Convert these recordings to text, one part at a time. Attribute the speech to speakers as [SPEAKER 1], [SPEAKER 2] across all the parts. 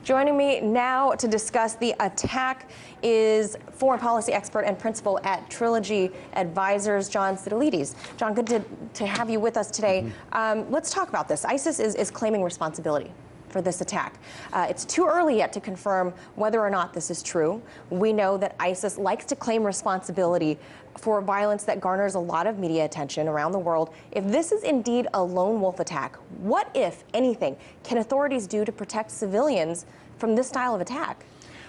[SPEAKER 1] Joining me now to discuss the attack is foreign policy expert and principal at Trilogy Advisors, John Sitilides. John, good to have you with us today. Let's talk about this. ISIS is claiming responsibility for this attack. It's too early yet to confirm whether or not this is true. We know that ISIS likes to claim responsibility for violence that garners a lot of media attention around the world. If this is indeed a lone wolf attack, what, if anything, can authorities do to protect civilians from this style of attack?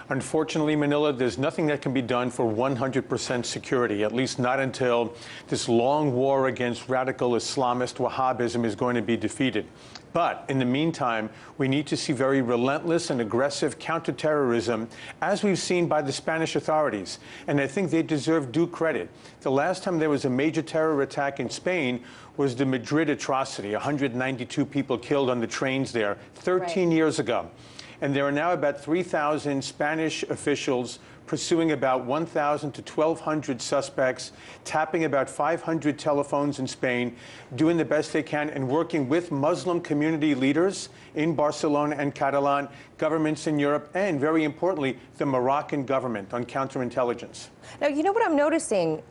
[SPEAKER 2] Unfortunately, Manila, there's nothing that can be done for 100% security, at least not until this long war against radical Islamist Wahhabism is going to be defeated. But in the meantime, we need to see very relentless and aggressive counterterrorism, as we've seen by the Spanish authorities. And I think they deserve due credit. The last time there was a major terror attack in Spain was the Madrid atrocity, 192 people killed on the trains there 13 years ago. And there are now about 3,000 Spanish officials pursuing about 1,000 to 1,200 suspects, tapping about 500 telephones in Spain, doing the best they can, and working with Muslim community leaders in Barcelona and Catalan, governments in Europe, and very importantly, the Moroccan government on counterintelligence.
[SPEAKER 1] Now, you know what I'm noticing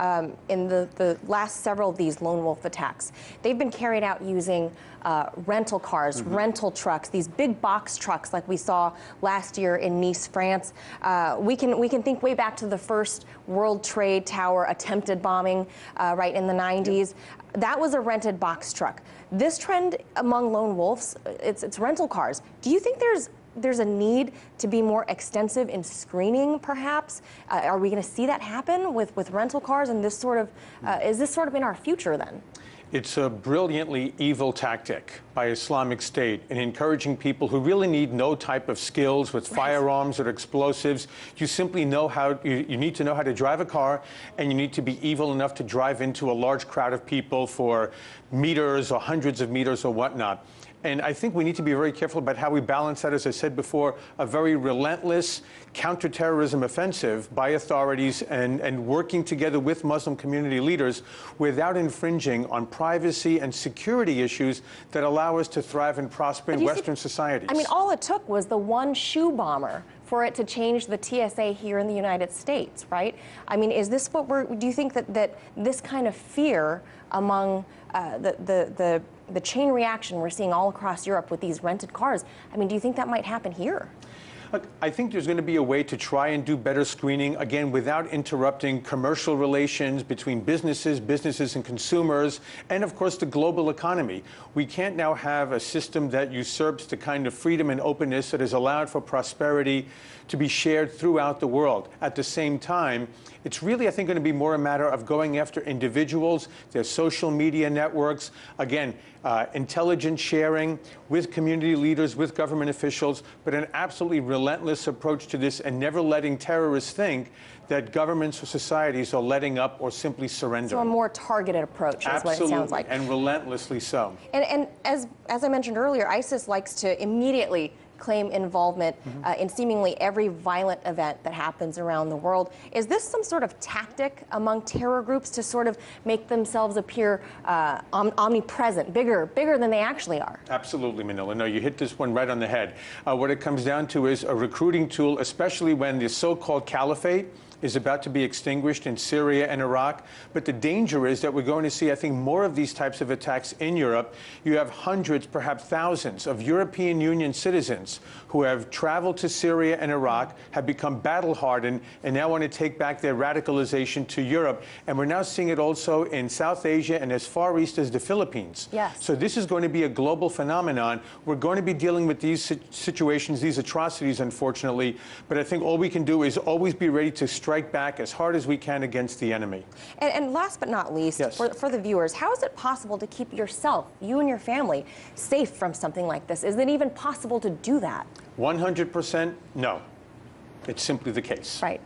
[SPEAKER 1] in the last several of these lone wolf attacks? They've been carried out using rental cars, rental trucks, these big box trucks like we saw last year in Nice, France. We can think way back to the first World Trade Tower attempted bombing right in the 90s. That was a rented box truck. This trend among lone wolves, it's rental cars. Do you think there's a need to be more extensive in screening, perhaps? Are we going to see that happen with rental cars? And this sort of is this sort of in our future then?
[SPEAKER 2] It's a brilliantly evil tactic by Islamic State in encouraging people who really need no type of skills with firearms or explosives. You simply know how, you need to know how to drive a car, and you need to be evil enough to drive into a large crowd of people for meters or hundreds of meters or whatnot. And I think we need to be very careful about how we balance that, as I said before, a very relentless counterterrorism offensive by authorities and working together with Muslim community leaders without infringing on privacy and security issues that allow us to thrive and prosper in Western societies.
[SPEAKER 1] I mean, all it took was the one shoe bomber for it to change the TSA here in the United States, right? I mean, is this what do you think that this kind of fear among the chain reaction we're seeing all across Europe with these rented cars, I mean, do you think that might happen here?
[SPEAKER 2] Look, I think there's going to be a way to try and do better screening, again, without interrupting commercial relations between businesses and consumers, and of course the global economy. We can't now have a system that usurps the kind of freedom and openness that has allowed for prosperity to be shared throughout the world. At the same time, it's really, I think, going to be more a matter of going after individuals, their social media networks, again, intelligence sharing with community leaders, with government officials, but an absolutely relentless approach to this, and never letting terrorists think that governments or societies are letting up or simply surrendering.
[SPEAKER 1] So a more targeted approach is what it sounds like.
[SPEAKER 2] And relentlessly so.
[SPEAKER 1] And as I mentioned earlier, ISIS likes to immediately claim involvement in seemingly every violent event that happens around the world. Is this some sort of tactic among terror groups to sort of make themselves appear omnipresent, bigger than they actually are?
[SPEAKER 2] Absolutely, Manila. No, you hit this one right on the head. What it comes down to is a recruiting tool, especially when the so-called caliphate is about to be extinguished in Syria and Iraq. But the danger is that we're going to see, I think, more of these types of attacks in Europe. You have hundreds, perhaps thousands, of European Union citizens who have traveled to Syria and Iraq, have become battle-hardened, and now want to take back their radicalization to Europe. And we're now seeing it also in South Asia and as far east as the Philippines.
[SPEAKER 1] Yes.
[SPEAKER 2] So this is going to be a global phenomenon. We're going to be dealing with these situations, these atrocities, unfortunately. But I think all we can do is always be ready to strike back as hard as we can against the enemy.
[SPEAKER 1] And last but not least,
[SPEAKER 2] yes,
[SPEAKER 1] for the viewers, how is it possible to keep yourself, you and your family, safe from something like this? Is it even possible to do that?
[SPEAKER 2] 100% no. It's simply the case.
[SPEAKER 1] Right.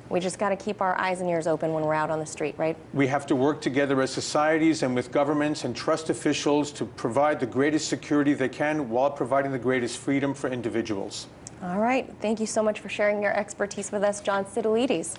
[SPEAKER 1] We just got to keep our eyes and ears open when we're out on the street, right?
[SPEAKER 2] We have to work together as societies and with governments and trust officials to provide the greatest security they can while providing the greatest freedom for individuals.
[SPEAKER 1] All right. Thank you so much for sharing your expertise with us, John Sitilides.